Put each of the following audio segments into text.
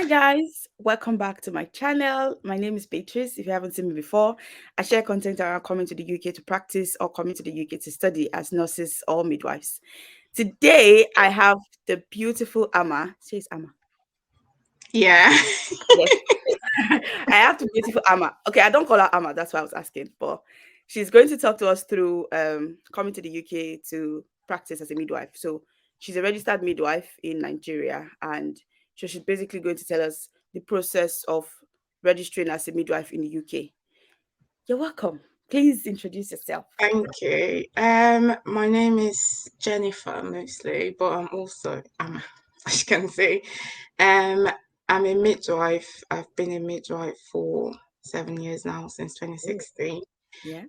Hi guys, welcome back to my channel. My name is Beatrice. If you haven't seen me before, I share content around coming to the UK to practice or coming to the UK to study as nurses or midwives. Today, I have the beautiful Amma. She's Amma. Yeah. Yes. I have the beautiful Amma. Okay, I don't call her Amma, that's why I was asking. But she's going to talk to us through coming to the UK to practice as a midwife. So she's a registered midwife in Nigeria, and so she's basically going to tell us the process of registering as a midwife in the UK. You're welcome. Please introduce yourself. Thank you. My name is Jennifer mostly, but as you can see, um, I'm a midwife. I've been a midwife for 7 years now, since Oh, 2016. yeah.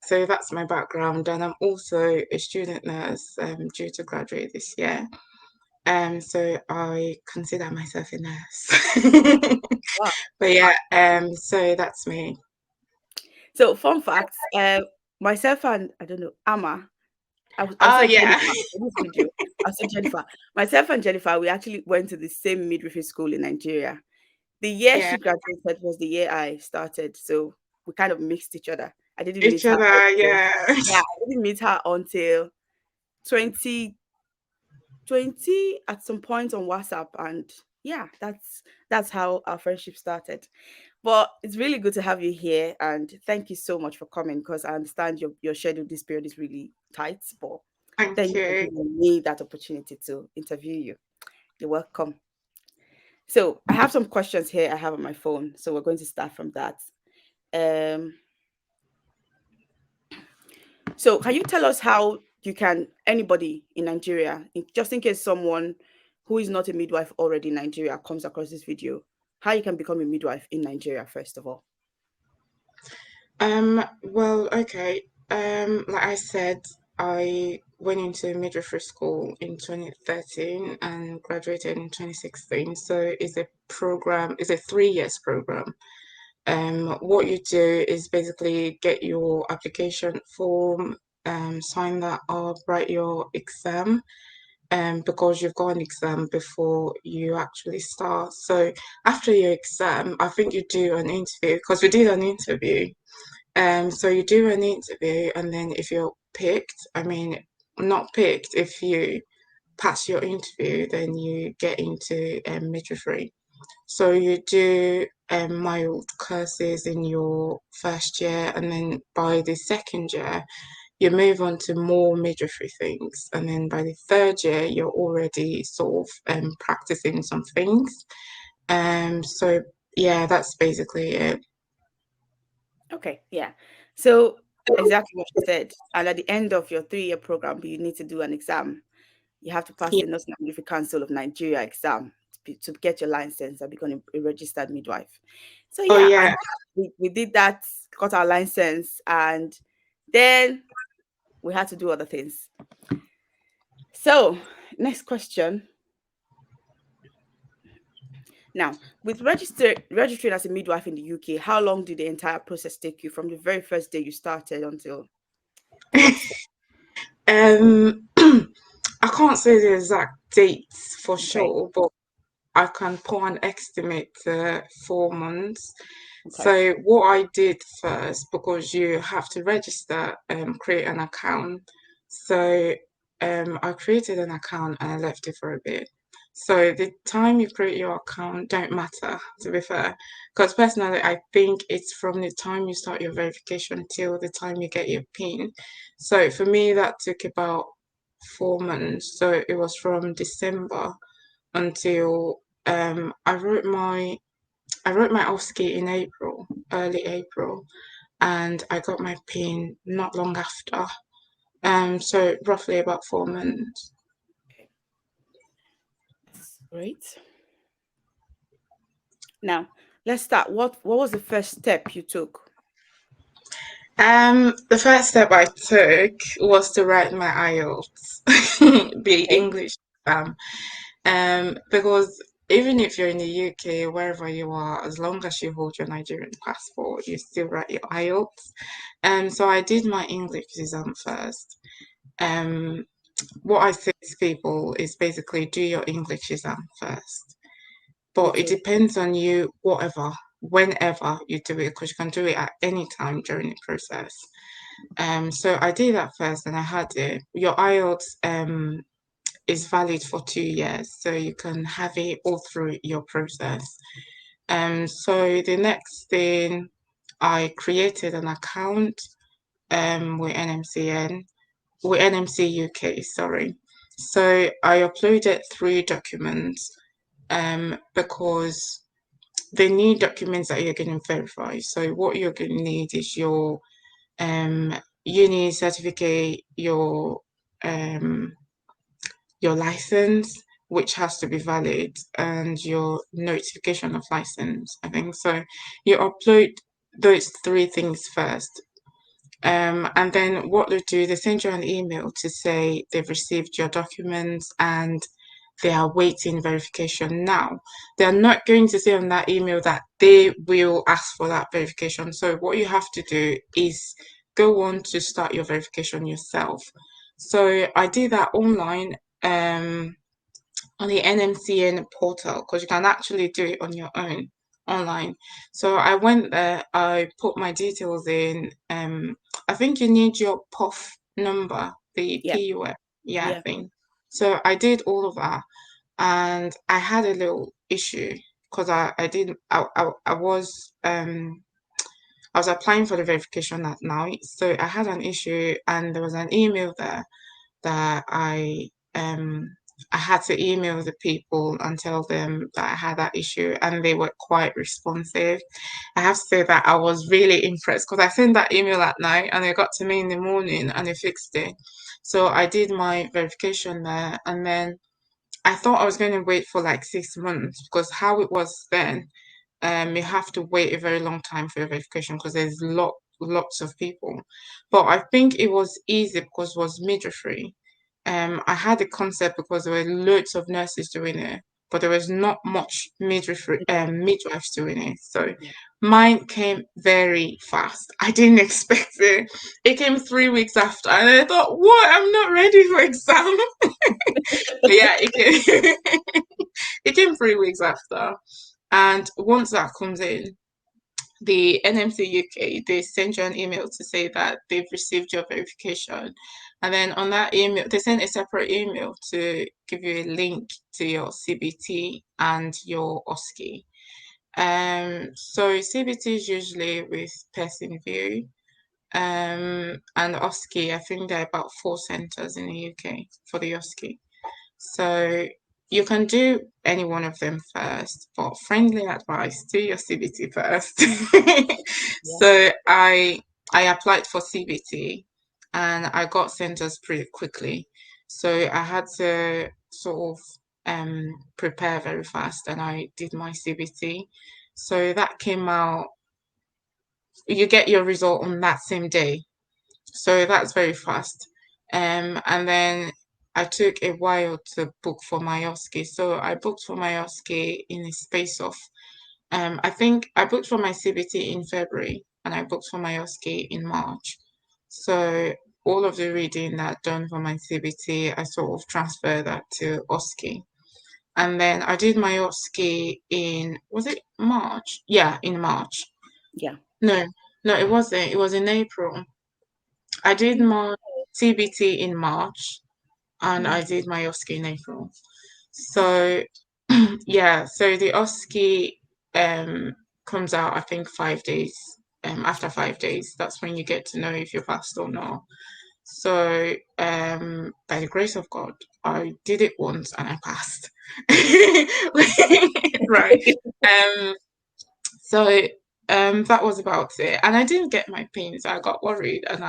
So that's my background, and I'm also a student nurse, due to graduate this year. So I consider myself a nurse. Wow. But yeah, so that's me. So fun facts. Myself and I don't know, Amma. I'll Oh say yeah, Jennifer in this video. I'll say Jennifer. Myself and Jennifer, we actually went to the same midwifery school in Nigeria. The year yeah. she graduated was the year I started, so we kind of mixed each other. I didn't Each meet her other, until yeah. yeah, I didn't meet her until 2020 at some point on WhatsApp, and yeah, that's how our friendship started. But it's really good to have you here, and thank you so much for coming because I understand your schedule this period is really tight, but Thank thank you for you. giving me that opportunity to interview you. You're welcome. So I have some questions here I have on my phone, so we're going to start from that. Um, so can you tell us how you can anybody in Nigeria, just in case someone who is not a midwife already in Nigeria comes across this video, how you can become a midwife in Nigeria first of all? Well, okay. Like I said, I went into midwifery school in 2013 and graduated in 2016. So it's a 3 years program. What you do is basically get your application form, sign that up, write your exam, because you've got an exam before you actually start. So after your exam, I think you do an interview because we did an interview. So you do an interview, and then if you're picked, I mean, not picked, if you pass your interview, then you get into midwifery. So you do mild courses in your first year, and then by the second year, you move on to more midwifery things, and then by the third year, you're already sort of practicing some things. So yeah, that's basically it. Okay, yeah. So exactly what you said. And at the end of your 3-year program, you need to do an exam. You have to pass Yeah. the Nursing and Midwifery Council of Nigeria exam to get your license and become a registered midwife. So Oh yeah, yeah. and we did that, got our license, and then we had to do other things. So next question. Now, with registering as a midwife in the UK, how long did the entire process take you from the very first day you started until the last one? I can't say the exact dates for Okay. sure, but I can put an estimate to 4 months. Okay. So what I did first, because you have to register, create an account. So I created an account and I left it for a bit. So the time you create your account don't matter, to be fair. Because personally, I think it's from the time you start your verification till the time you get your PIN. So for me, that took about 4 months. So it was from December until I wrote my OSCE in April, early April, and I got my PIN not long after. So roughly about 4 months. Okay. That's great. Now, let's start. What was the first step you took? The first step I took was to write my IELTS, the Okay. English exam. Because even if you're in the UK, wherever you are, as long as you hold your Nigerian passport, you still write your IELTS. So I did my English exam first. Um, what I say to people is basically do your English exam first. but it Okay. depends on you, whatever, whenever you do it, because you can do it at any time during the process. So I did that first and I had it. Your IELTS is valid for 2 years, so you can have it all through your process. So the next thing, I created an account with NMC UK, sorry. So I uploaded 3 documents because they need documents that you're going to verify. So what you're going to need is your um uni certificate, your license, which has to be valid, and your notification of license, I think. So you upload those 3 things first. And then what they do, they send you an email to say they've received your documents and they are waiting verification now. They're not going to say on that email that they will ask for that verification. So what you have to do is go on to start your verification yourself. So I did that online. On the NMCN portal because you can actually do it on your own online. So I went there, I put my details in. I think you need your POF number, the Yeah. PUF, yeah, Yeah. thing. So I did all of that, and I had a little issue because I didn't I was applying for the verification at night, so I had an issue, and there was an email there that I had to email the people and tell them that I had that issue, and they were quite responsive. I have to say that I was really impressed because I sent that email at night and they got to me in the morning and they fixed it. So I did my verification there, and then I thought I was going to wait for like 6 months because how it was then, you have to wait a very long time for your verification because there's lots of people. But I think it was easy because it was midwifery. I had a concept because there were loads of nurses doing it, but there was not much midwives doing it. So Yeah. mine came very fast. I didn't expect it. It came 3 weeks after, and I thought, what? I'm not ready for exam. But yeah, it came it came 3 weeks after. And once that comes in, the NMC UK, they send you an email to say that they've received your verification. And then on that email, they send a separate email to give you a link to your CBT and your OSCE. So CBT is usually with person view. And OSCE, I think there are about 4 centers in the UK for the OSCE. So you can do any one of them first, but friendly advice, do your CBT first. Yeah. So I applied for CBT and I got centers pretty quickly. So I had to sort of prepare very fast and I did my CBT. So that came out, you get your result on that same day. So that's very fast. And then I took a while to book for my OSCE. So I booked for my OSCE in a space of, I think I booked for my CBT in February and I booked for my OSCE in March. So all of the reading that I'd done for my CBT, I sort of transferred that to OSCE. And then I did my OSCE in, was it March? Yeah, in March. Yeah. No, no, it wasn't. It was in April. I did my CBT in March and I Okay. did my OSCE in April. So yeah, so the OSCE comes out I think 5 days. After 5 days, that's when you get to know if you passed or not. So by the grace of God, I did it once and I passed. Right. Um so that was about it. And I didn't get my pins. I got worried and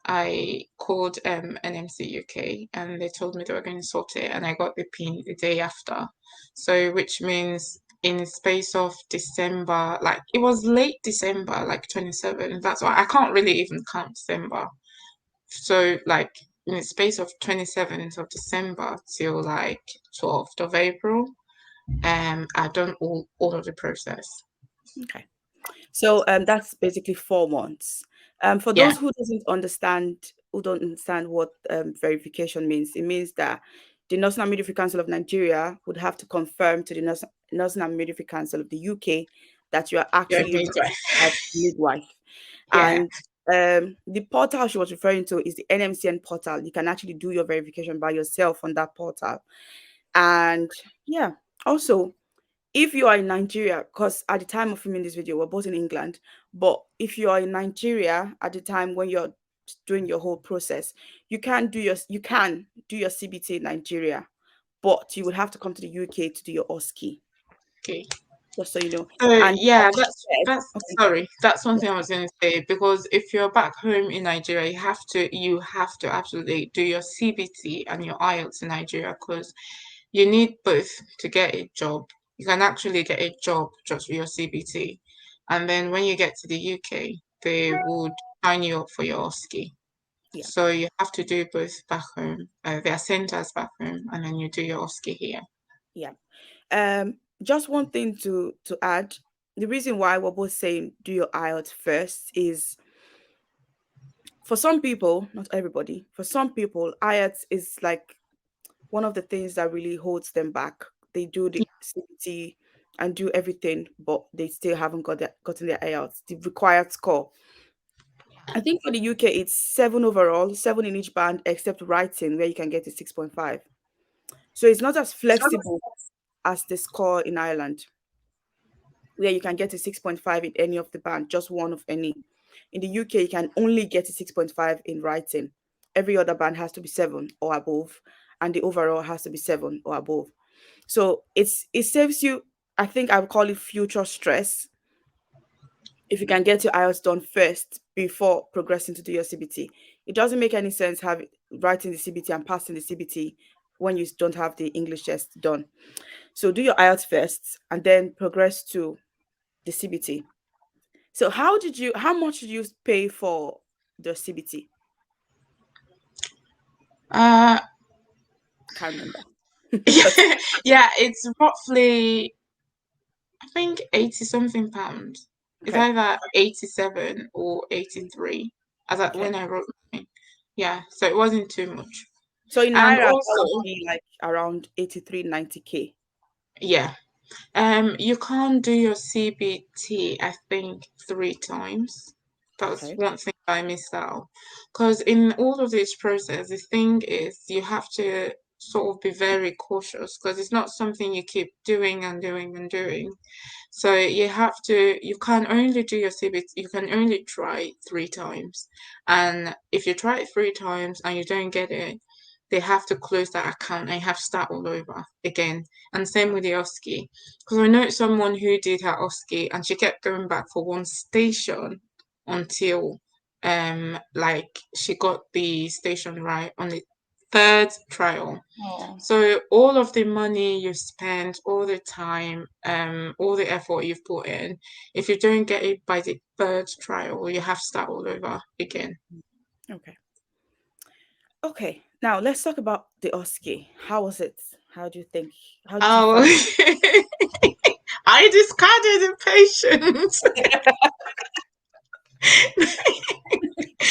I called NMC UK and they told me they were going to sort it and I got the pin the day after. So which means in the space of December, like it was late December, like 27. That's why I can't really even count December. So like in the space of 27th of December till like 12th of April, I've done all of the process. Okay. So that's basically 4 months. For Yeah. those who don't understand what verification means, it means that the National Midwifery Council of Nigeria would have to confirm to the Nursing and Midwifery Council of the UK that you are You're actually registered as midwife. midwife. Yeah. And the portal she was referring to is the NMCN portal. You can actually do your verification by yourself on that portal. And yeah, also, if you are in Nigeria, because at the time of filming this video, we're both in England, but if you are in Nigeria at the time when you're doing your whole process, you can do your CBT in Nigeria, but you would have to come to the UK to do your OSCE, Okay. just so you know. So And yeah, that's okay, sorry. That's one yeah, thing I was going to say, because if you're back home in Nigeria, you have to absolutely do your CBT and your IELTS in Nigeria, because you need both to get a job. You can actually get a job just with your CBT, and then when you get to the UK, they would sign you up for your OSCE. yeah, So you have to do both back home. There are centers back home, and then you do your OSCE here. yeah. Just one thing to add. The reason why we're both saying do your IELTS first is for some people, not everybody, for some people, IELTS is like one of the things that really holds them back. They do the CBT and do everything, but they still haven't gotten their IELTS, the required score. I think for the UK, it's 7 overall, 7 in each band, except writing, where you can get a 6.5. So it's not as flexible as the score in Ireland, where you can get a 6.5 in any of the band, just one of any. In the UK, you can only get a 6.5 in writing. Every other band has to be 7 or above, and the overall has to be 7 or above. So it saves you, I think I would call it future stress if you can get your IELTS done first before progressing to do your CBT. It doesn't make any sense having writing the CBT and passing the CBT when you don't have the English test done. So do your IELTS first and then progress to the CBT. So how much did you pay for the CBT? Uh, Can't remember. But yeah, it's roughly, I think, 80 something pounds. It's okay. either 87 or 83 as I, Okay. when I wrote mine. Yeah, so it wasn't too much. So in And Naira, that would also, be like around 83, 90K. yeah, you can't do your CBT, I think, 3 times. That's Okay. one thing I missed out. Because in all of this process, the thing is you have to sort of be very cautious, because it's not something you keep doing and doing and doing. So you can only do your CBT, you can only try 3 times. And if you try it 3 times and you don't get it, they have to close that account and you have to start all over again. And same with the OSCE. Because I know someone who did her OSCE and she kept going back for one station until like she got the station right on the third trial. Oh, So all of the money you spent, all the time, all the effort you've put in, if you don't get it by the third trial, you have to start all over again. okay. Okay. Now let's talk about the OSCE. How was it? How do you think? How did you Oh, find I discarded the patient.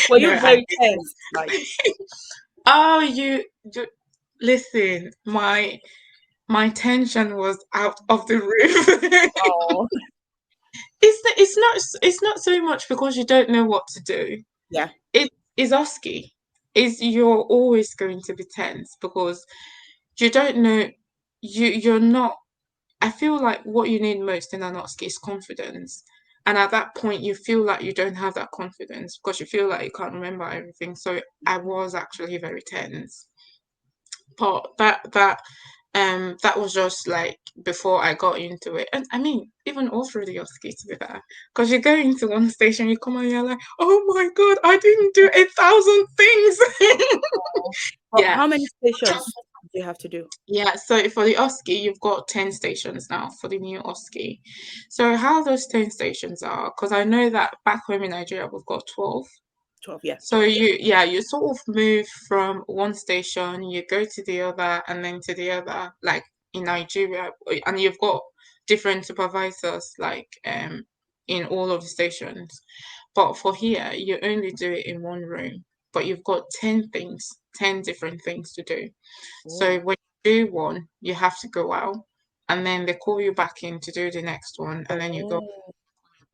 Were No, you I very didn't. tense? Like, Oh, you listen, my tension was out of the roof. oh, It's not so much because you don't know what to do. yeah. It is OSCE. Is you're always going to be tense because you don't know, you're not. I feel like what you need most in an OSCE is confidence. And at that point you feel like you don't have that confidence because you feel like you can't remember everything. So I was actually very tense. But that was just like before I got into it. And I mean, even all through the OSCE, to be fair, because you go into one station, you come and you're like, oh my God, I didn't do 1,000 things. Well, Yeah. how many stations do you have to do? Yeah, so for the OSCE, you've got 10 stations now for the new OSCE. So how those 10 stations are, because I know that back home in Nigeria, we've got 12. 12, yeah. So you sort of move from one station, you go to the other, and then to the other, like in Nigeria, and you've got different supervisors, like in all of the stations. But for here, you only do it in one room, but you've got 10 things, 10 different things to do. So Oh, when you do one, you have to go out and then they call you back in to do the next one, and then you go Oh,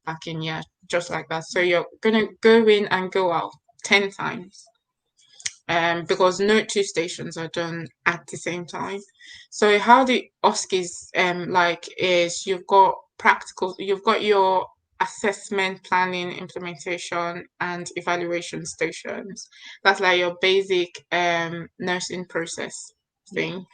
back in, yeah, just like that. So you're gonna go in and go out 10 times. Because no two stations are done at the same time. So how the OSCEs like is you've got your assessment, planning, implementation, and evaluation stations. That's like your basic nursing process yeah. thing.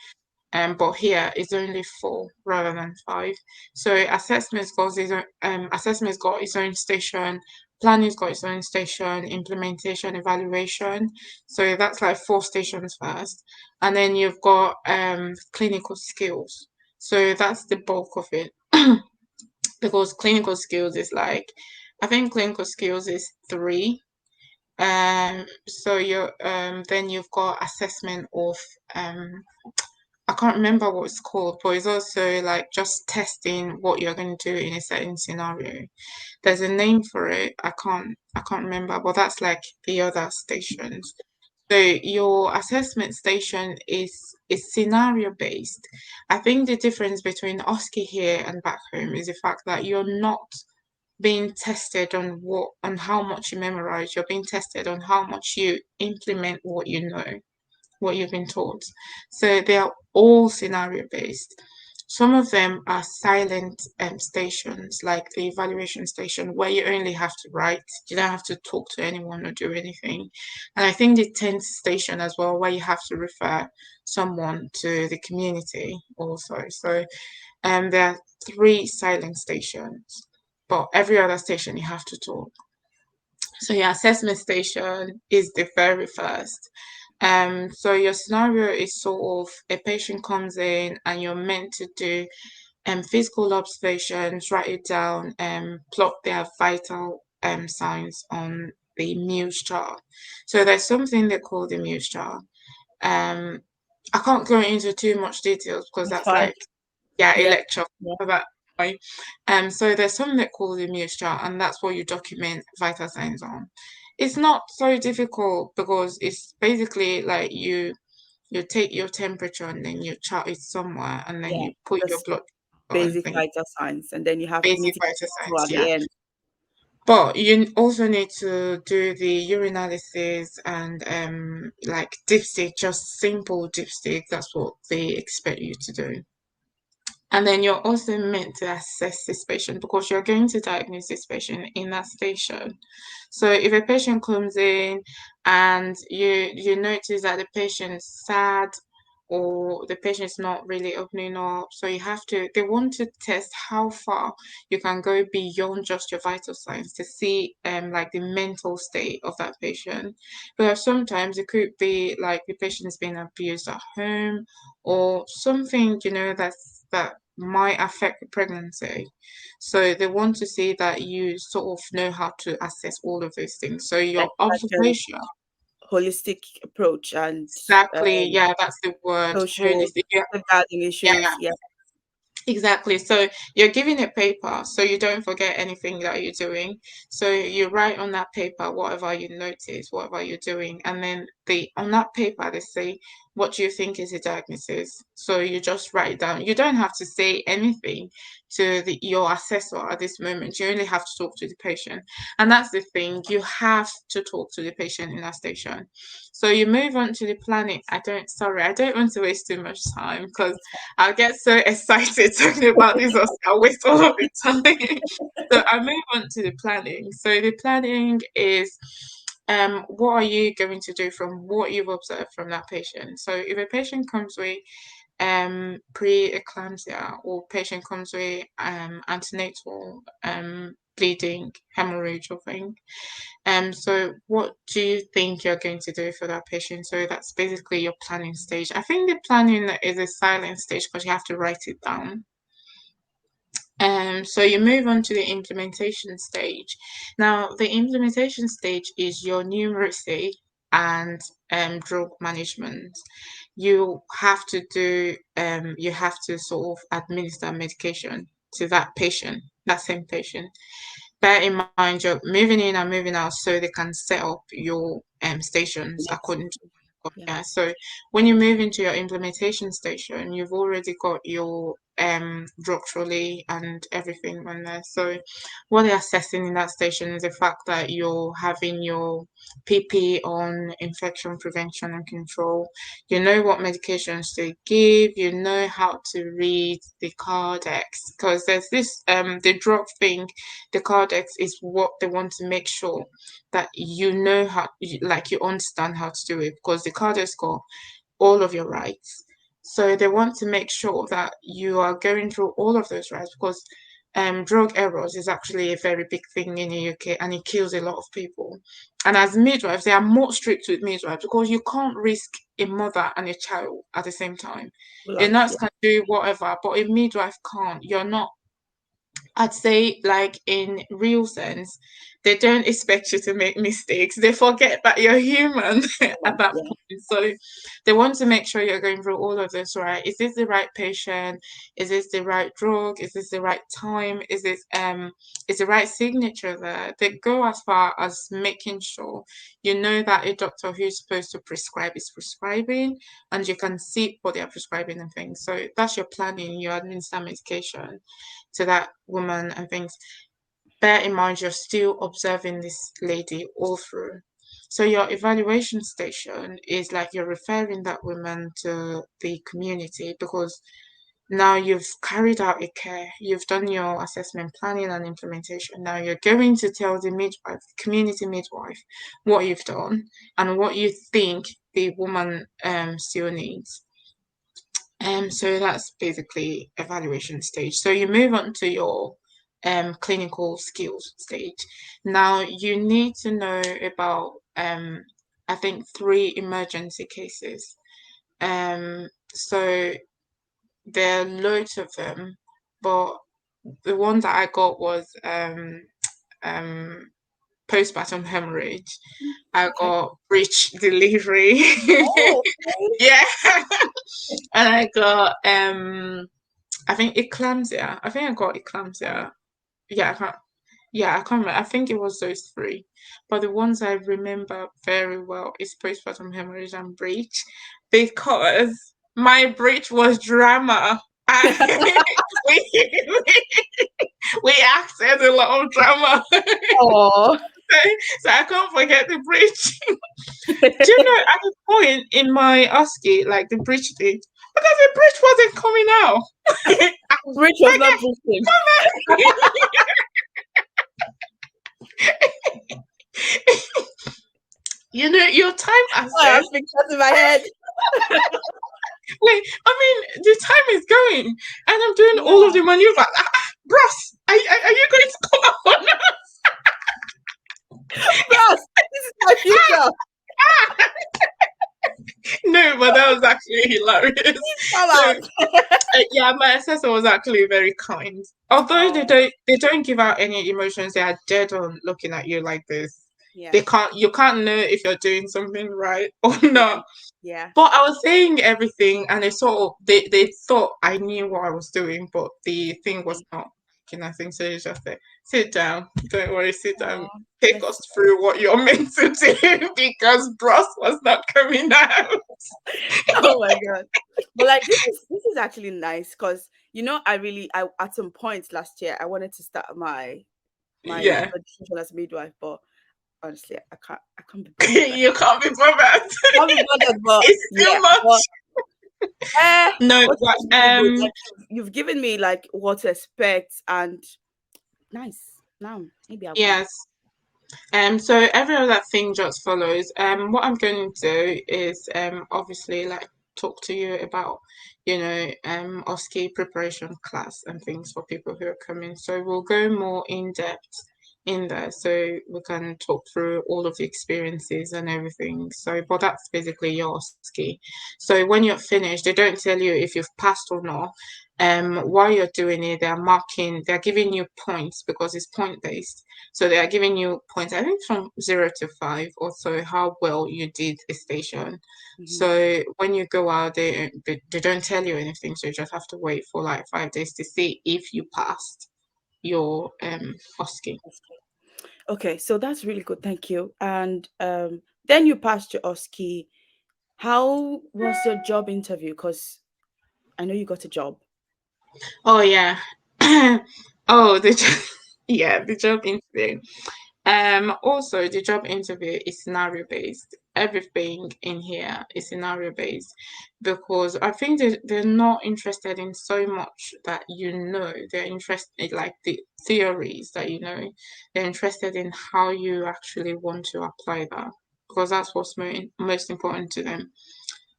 But here it's only four rather than five. So assessment's got its own station, planning's got its own station, implementation, evaluation. So that's like four stations first. And then you've got clinical skills. So that's the bulk of it. Because clinical skills is like I think clinical skills is three. So you're then you've got assessment of um I can't remember what it's called, but it's also like just testing what you're going to do in a certain scenario. There's a name for it. I can't remember, but that's like the other stations. So your assessment station is scenario based. I think the difference between OSCE here and back home is the fact that you're not being tested on how much you memorize. You're being tested on how much you implement what you know, what you've been taught. So they are all scenario based. Some of them are silent stations, like the evaluation station, where you only have to write. You don't have to talk to anyone or do anything. And I think the 10th station as well, where you have to refer someone to the community also. So there are three silent stations, but every other station you have to talk. So your assessment station is the very first. So your scenario is sort of a patient comes in and you're meant to do physical observations, write it down, and plot their vital signs on the Muse chart. So there's something they call the Muse chart. Um, I can't go into too much details because It's that's fine. like yeah, a Yeah. lecture Yeah. for that. Right? So there's something that called the Muse chart, and that's what you document vital signs on. It's not so difficult because it's basically like you take your temperature and then you chart it somewhere, and then Yeah. you put your Just blood and basic thing, vital signs. And then you have basic need to vital go signs, at yeah. the end. But you also need to do the urinalysis and like dipstick, just simple dipstick. That's what they expect you to do. And then you're also meant to assess this patient because you're going to diagnose this patient in that station. So if a patient comes in and you notice that the patient is sad or the patient is not really opening up, so they want to test how far you can go beyond just your vital signs to see like the mental state of that patient. But sometimes it could be like the patient is being abused at home or something, that might affect the pregnancy. So they want to see that you sort of know how to assess all of those things. So Like your like a observation, holistic approach and exactly, um, yeah, that's the word. social Holistic, yeah, safeguarding yeah. issues. Yeah. Exactly. So you're giving a paper so you don't forget anything that you're doing. So you write on that paper whatever you notice, whatever you're doing, and then they on that paper they say, what do you think is the diagnosis? So you just write it down. You don't have to say anything to your assessor at this moment. You only have to talk to the patient. And that's the thing, you have to talk to the patient in that station. So you move on to the planning. I don't want to waste too much time because I'll get so excited talking about this, or I'll waste all of the time. So I move on to the planning. So the planning is what are you going to do from what you've observed from that patient? So if a patient comes with pre-eclampsia or patient comes with antenatal bleeding, hemorrhage or thing, so what do you think you're going to do for that patient? So that's basically your planning stage. I think the planning is a silent stage because you have to write it down. So you move on to the implementation stage. Now, the implementation stage is your numeracy and drug management. You have to sort of administer medication to that patient, that same patient. Bear in mind you're moving in and moving out so they can set up your stations Yes. according to Yeah. yeah. So when you move into your implementation station, you've already got your drug trolley and everything on there. So what they're assessing in that station is the fact that you're having your PP on infection prevention and control. You know what medications they give, you know how to read the cardex, because there's this the drug thing, the cardex is what they want to make sure that you know how, like you understand how to do it, because the cardex got all of your rights. So they want to make sure that you are going through all of those rights, because drug errors is actually a very big thing in the UK and it kills a lot of people. And as midwives, they are more strict with midwives because you can't risk a mother and a child at the same time. A Like, nurse yeah. can do whatever, but a midwife can't. You're not, I'd say, like in real sense, they don't expect you to make mistakes. They forget that you're human at that Yeah. point. So they want to make sure you're going through all of this, right? Is this the right patient? Is this the right drug? Is this the right time? Is the right signature there? They go as far as making sure you know that a doctor who's supposed to prescribe is prescribing and you can see what they're prescribing and things. So that's your planning, you administer medication to that woman and things. Bear in mind you're still observing this lady all through. So your evaluation station is like you're referring that woman to the community, because now you've carried out a care, you've done your assessment planning and implementation. Now you're going to tell the midwife, community midwife, what you've done and what you think the woman still needs. So that's basically evaluation stage. So you move on to your clinical skills stage. Now you need to know about I think three emergency cases. So there are loads of them, but the one that I got was um postpartum hemorrhage. I Okay. got breech delivery. Oh, Yeah. And I got I think eclampsia. I think I got eclampsia. Yeah, I can't. Yeah, I can't remember. I think it was those three. But the ones I remember very well is postpartum hemorrhage and breech, because my breech was drama. I, we acted a lot of drama. oh. So I can't forget the breech. Do you know at the point in my OSCE, like the breech thing, because the breech wasn't coming out. I was Rich was not breathing. you know, your time has Oh, I said, was pictures in my head. wait, I mean, the time is going, and I'm doing all of Yeah. the maneuvers. Bros, are you going to come out or not? Bros, this is my future. No, but that was actually hilarious. Come So, out. yeah, my assessor was actually very kind. Although Oh, they don't give out any emotions, they are dead on looking at you like this. yeah. They can't you can't know if you're doing something right or Yeah. not. Yeah. But I was saying everything, and they thought I knew what I was doing, but the thing was not working. I think so. It's just sit down. Don't worry, sit down. Oh, Take that's us through what you're meant to do because bros was not coming out. oh my god. But like this is actually nice because I at some point last year I wanted to start my Yeah, registration as midwife, but honestly I can't be bothered. I you can't be bothered. can't be bothered, but It's yeah. too much. But No, but but that's really good. Like you've given me like what to expect and nice. Now maybe I'll go. yes. So every other thing just follows. What I'm going to do is obviously like talk to you about, OSCE preparation class and things for people who are coming. So we'll go more in depth in there so we can talk through all of the experiences and everything. So, but that's basically your OSCE. So when you're finished, they don't tell you if you've passed or not. While you're doing it, they're giving you points because it's point based. So they are giving you points, I think from 0 to 5, also how well you did a station. Mhm. So when you go out, they don't tell you anything, so you just have to wait for like 5 days to see if you passed your OSCE. Okay, so that's really good. Thank you. And then you passed your OSCE. How was your job interview? Because I know you got a job. Oh yeah. Oh, yeah, the job interview. Also, the job interview is scenario based. Everything in here is scenario based because I think they're not interested in so much that you know. They're interested like the theories that you know. They're interested in how you actually want to apply that because that's what's most important to them.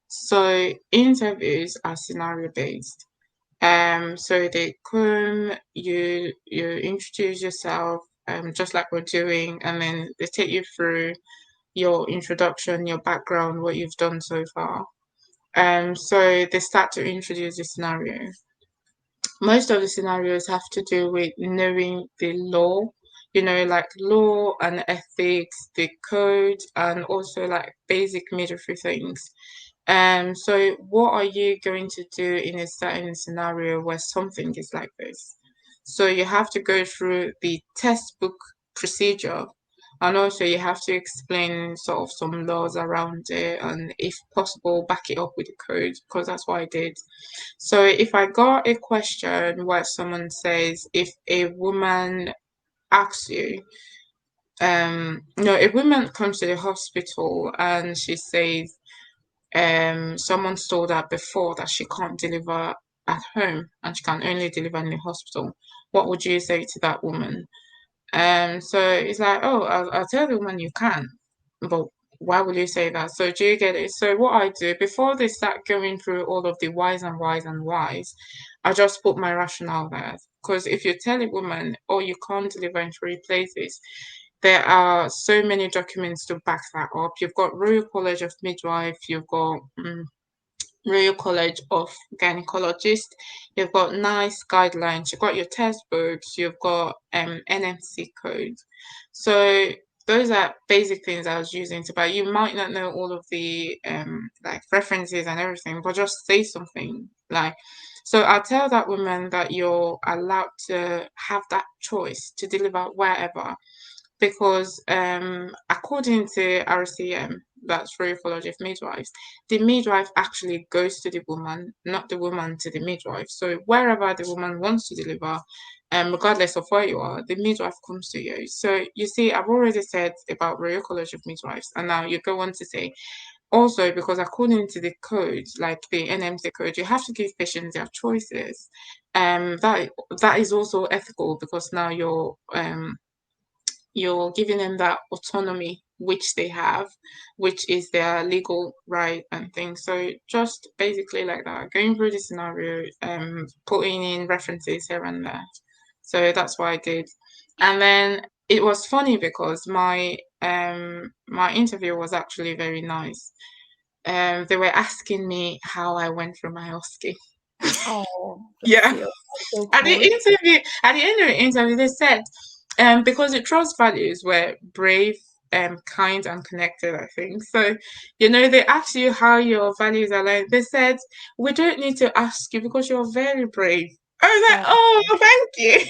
So interviews are scenario based. So they come, you introduce yourself, just like we're doing, and then they take you through your introduction, your background, what you've done so far. So they start to introduce the scenario. Most of the scenarios have to do with knowing the law, like law and ethics, the code, and also like basic military things. So what are you going to do in a certain scenario where something is like this? So you have to go through the textbook procedure, and also you have to explain sort of some laws around it, and if possible, back it up with the code, because that's what I did. So if I got a question where someone says, if a woman asks you, no, a woman comes to the hospital and she says, someone's told her before that she can't deliver at home and she can only deliver in the hospital. What would you say to that woman? So it's like, oh, I'll tell the woman you can, but why would you say that? So do you get it? So what I do before they start going through all of the whys and whys and whys, I just put my rationale there. Because if you tell a woman, oh, you can't deliver in three places, there are so many documents to back that up. You've got Royal College of Midwife, you've got Royal College of Gynecologists. You've got nice guidelines. You've got your textbooks. You've got NMC code. So those are basic things I was using to buy. You might not know all of the like references and everything, but just say something like. So I tell that woman that you're allowed to have that choice to deliver wherever because according to RCM, that's Royal College of Midwives, the midwife actually goes to the woman, not the woman to the midwife. So wherever the woman wants to deliver, regardless of where you are, the midwife comes to you. So you see, I've already said about Royal College of Midwives, and now you go on to say also because according to the code, like the NMC code, you have to give patients their choices. That is also ethical because now you're giving them that autonomy which they have, which is their legal right and things. So just basically like that, going through the scenario, putting in references here and there. So that's what I did. And then it was funny because my interview was actually very nice. They were asking me how I went through my OSCE. Oh, bless Yeah. you. That's so At the cool. interview, at the end of the interview, they said, because the trust values were brave, kind, and connected, I think. So, they asked you how your values align. They said, we don't need to ask you because you're very brave. I was like, Oh. oh, thank you.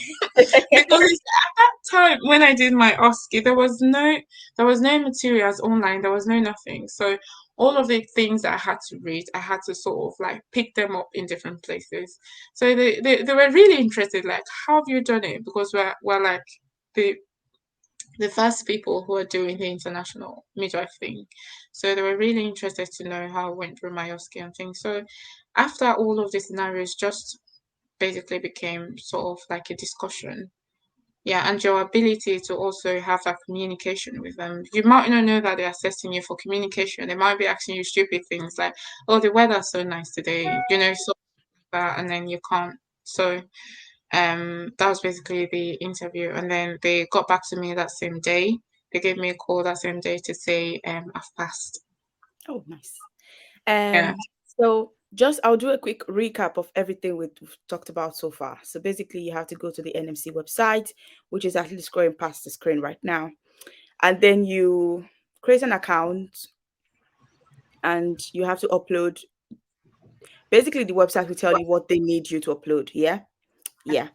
Because at that time when I did my OSCE, there was no materials online, there was no nothing. So all of the things that I had to read, I had to sort of like pick them up in different places. So they were really interested, like, how have you done it? Because we're like the the first people who are doing the international midwife thing. So they were really interested to know how I went through my OSCE and things. So after all of the scenarios just basically became sort of like a discussion. Yeah, and your ability to also have that communication with them. You might not know that they're assessing you for communication. They might be asking you stupid things like, "Oh, the weather's so nice today," so that, and then you can't. So, that was basically the interview, and then they got back to me that same day. They gave me a call that same day to say, I've passed. Oh, nice. Yeah. So just I'll do a quick recap of everything we've talked about so far. So basically, you have to go to the NMC website, which is actually scrolling past the screen right now, and then you create an account, and you have to upload. Basically, the website will tell you what they need you to upload. Yeah, yeah.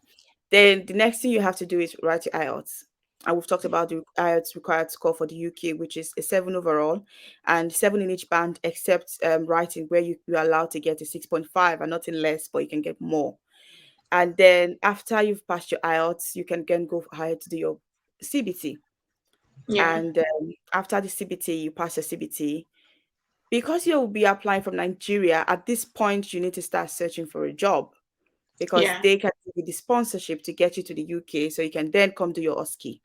Then the next thing you have to do is write your IELTS. And we've talked about the IELTS required score for the UK, which is a 7 overall and 7 in each band, except writing, where you're allowed to get a 6.5 and nothing less, but you can get more. And then after you've passed your IELTS, you can then go ahead to do your CBT. Yeah. And after the CBT, you pass your CBT. Because you'll be applying from Nigeria, at this point, you need to start searching for a job because Yeah. they can give you the sponsorship to get you to the UK so you can then come do your OSCE.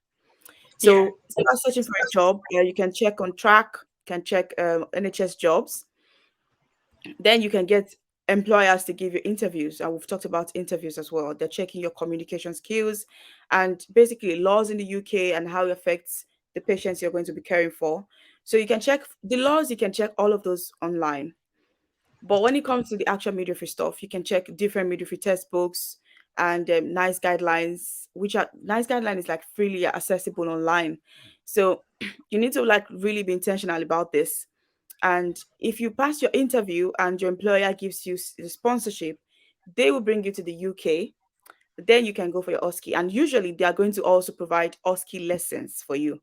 Yeah. So start searching for a job. You can check on track, can check NHS jobs. Then you can get employers to give you interviews. And we've talked about interviews as well. They're checking your communication skills and basically laws in the UK and how it affects the patients you're going to be caring for. So you can check the laws, you can check all of those online. But when it comes to the actual midwifery stuff, you can check different midwifery textbooks and nice guidelines, which are nice guideline is like freely accessible online. So you need to like really be intentional about this. And if you pass your interview and your employer gives you the sponsorship, they will bring you to the UK. Then you can go for your OSCE. And usually they are going to also provide OSCE lessons for you.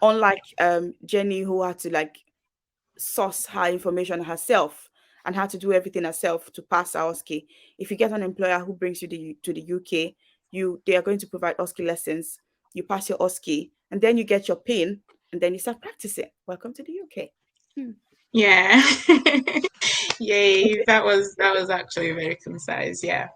Unlike Jenny, who had to like source her information herself and had to do everything herself to pass her OSCE. If you get an employer who brings you to the UK, they are going to provide OSCE lessons. You pass your OSCE, and then you get your PIN, and then you start practicing. Welcome to the UK. Hmm. Yeah. Yay. That was actually very concise. Yeah.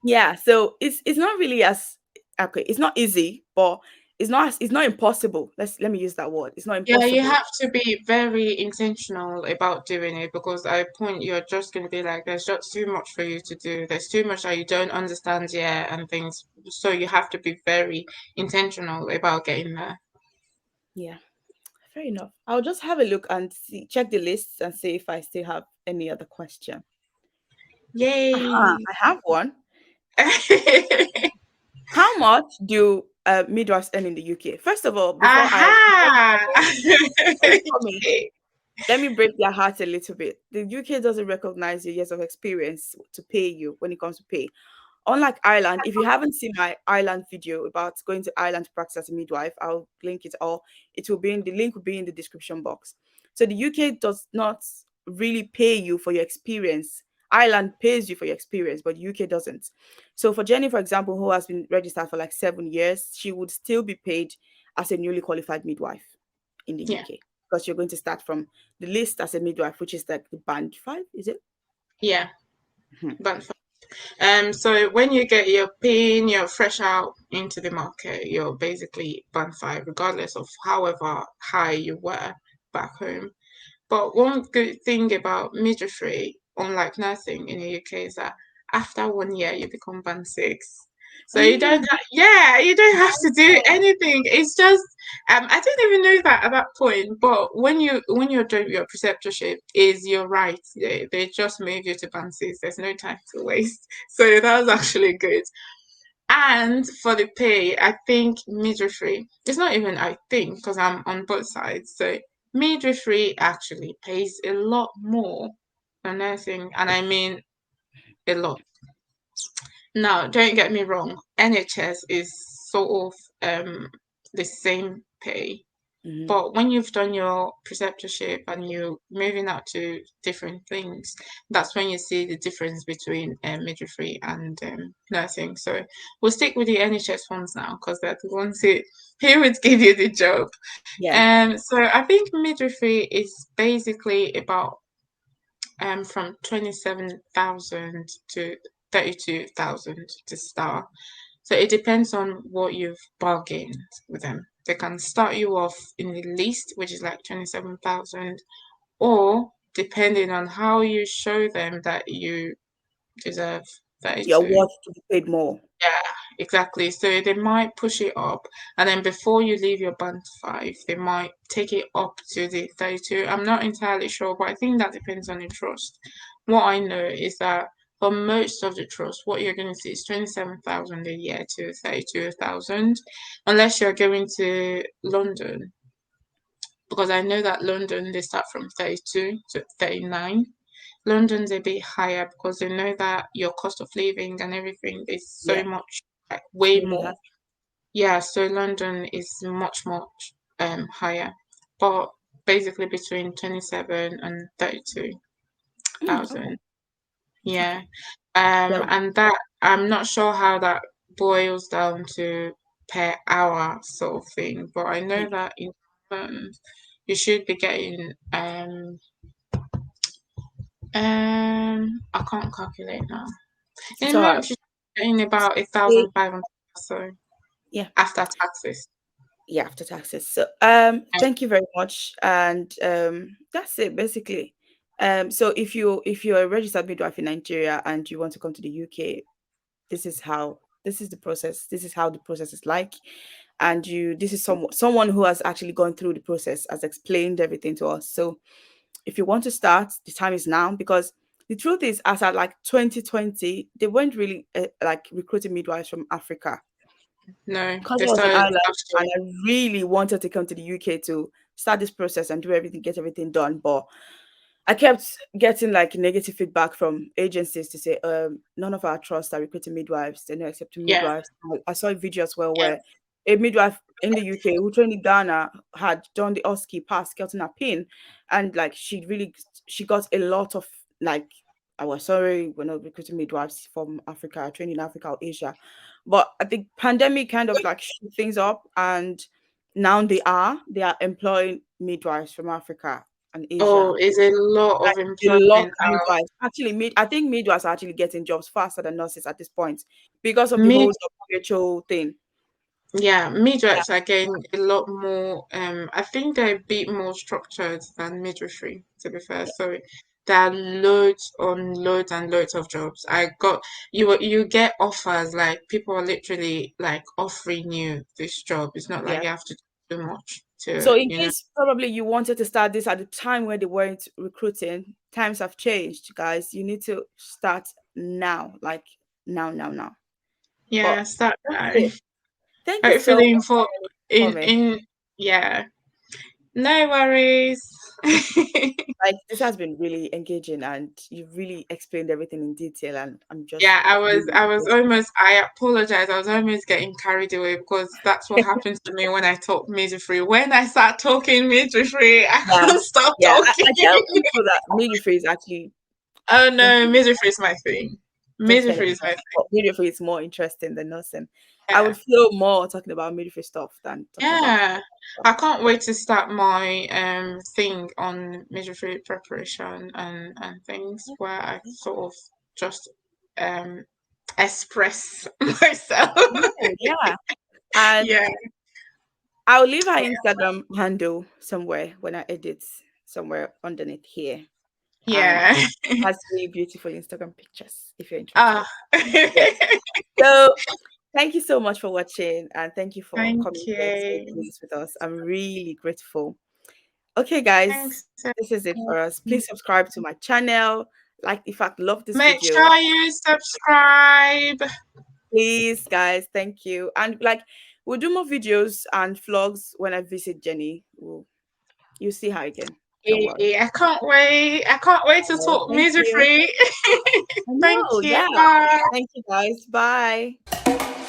Yeah, so it's not really as okay. It's not easy, but it's not impossible. Let me use that word. It's not Yeah, you impossible. have to be very intentional about doing it because at a point you're just going to be like, there's just too much for you to do. There's too much that you don't understand yet and things. So you have to be very intentional about getting there. Yeah, fair enough. I'll just have a look and see, check the lists and see if I still have any other question. Yay. I have one. How much do midwives earn in the UK? First of all, Aha. before you come in, Okay. let me break their heart a little bit. The UK doesn't recognize your years of experience to pay you when it comes to pay. Unlike Ireland, if you haven't seen my Ireland video about going to Ireland to practice as a midwife, I'll link it, or it will be in the link will be in the description box. So the UK does not really pay you for your experience. Ireland pays you for your experience, but UK doesn't. So for Jenny, for example, who has been registered for like 7 years, she would still be paid as a newly qualified midwife in the Yeah. UK because you're going to start from the list as a midwife, which is like the band 5, is it? Yeah. Mhm. But so when you get your PIN, you're fresh out into the market, you're basically band five, regardless of however high you were back home. But one good thing about midwifery, unlike nursing in the UK, is that after 1 year you become band six. So you don't Oh, yeah, you don't have to do wow. anything. It's just I didn't even know that at that point. But when you're doing your preceptorship, is you're right. They just move you to band six. There's no time to waste. So that was actually good. And for the pay, I think midwifery, it's not even I think because I'm on both sides. So midwifery actually pays a lot more than nursing, and I mean a lot. Now, don't get me wrong, NHS is sort of the same pay, Mhm. but when you've done your preceptorship and you're moving out to different things, that's when you see the difference between midwifery and nursing. So we'll stick with the NHS ones now because they're the ones who would give you the job. Yeah. So I think midwifery is basically about from 27,000 to 32,000 to start. So it depends on what you've bargained with them. They can start you off in the least, which is like 27,000, or depending on how you show them that you deserve You're 32. worth to be paid more. Yeah, exactly. So they might push it up, and then before you leave your band five, they might take it up to the 32. I'm not entirely sure, but I think that depends on the trust. What I know is that for most of the trust, what you're going to see is 27,000 a year to 32,000, unless you're going to London, because I know that London they start from 32 to 39. London's a bit higher because they know that your cost of living and everything is so Yeah, much, like it's way really more. hard. Yeah, so London is much higher, but basically between 27 and 32,000. Okay. Yeah. So And that I'm not sure how that boils down to per hour sort of thing, but I know Yeah, that in you should be getting I can't calculate now. In it's a all month right. you should be getting about Eh, 1,500 or so yeah, after taxes. yeah, after taxes. So thank you very much. And that's it basically. So if you're a registered midwife in Nigeria and you want to come to the UK, this is the process. This is how the process is like. And you this is someone who has actually gone through the process, has explained everything to us. So if you want to start, the time is now, because the truth is, as at like 2020, they weren't really like recruiting midwives from Africa, No, because they I was in started Ireland last and year. I really wanted to come to the UK to start this process and do everything, get everything done. But I kept getting like negative feedback from agencies to say, none of our trusts are recruiting midwives, they're not accepting Yeah, midwives. I saw a video as well yeah. where a midwife in the UK who trained in Ghana had done the OSCE pass, gotten a pin, and like she got a lot of like, I was sorry, we're not recruiting midwives from Africa, trained in Africa or Asia. But I think pandemic kind of like shook things up, and now they are employing midwives from Africa and Oh, Asia, it's a lot like of a lot employment of out. midwives. Actually, I think midwives are actually getting jobs faster than nurses at this point because of the Mid whole WHO thing. Yeah, Yeah, midwives are getting a lot more. I think they're a bit more structured than midwifery, to be fair. yeah, So there are loads on loads and loads of jobs. I got you get offers, like people are literally like offering you this job. It's not like yeah. you have to do much So to, in case probably you wanted to start this at the time where they weren't recruiting, times have changed, guys. You need to start now, like now. But yeah, start that's now. it. Thank you so Hopefully much for coming. in yeah. No worries. Like this has been really engaging, and you've really explained everything in detail, and I'm just Yeah, I was really I was almost I apologize. I was almost getting carried away because that's what happens to me when I talk midwifery. When I start talking midwifery, I yeah, can't stop yeah. talking. I tell people that midwifery is actually Oh don't no, midwifery is my thing. don't tell Midwifery is anyone, my but thing. midwifery is more interesting than nursing. I Yeah. would feel more talking about midwifery stuff than talking about Yeah. stuff. I can't wait to start my thing on midwifery preparation and things where I sort of just um express myself. Yeah, yeah. And Yeah. I'll leave our Instagram handle somewhere when I edit, somewhere underneath here. And Yeah. has really beautiful Instagram pictures if you're Ah. interested. Yeah. So thank you so much for watching, and thank you for Thank coming here to do you. this with us. I'm really grateful. Okay, guys, Thanks so this is it for us. much. Please subscribe to my channel. Like, in fact, love this Make video. sure you subscribe. Please, guys, thank you. And like, we'll do more videos and vlogs when I visit Jenny. You'll see her again. Don't worry. I can't wait. I can't wait to talk Thank music you. free. I Thank know. you. Yeah. Bye. Thank you, guys. Bye.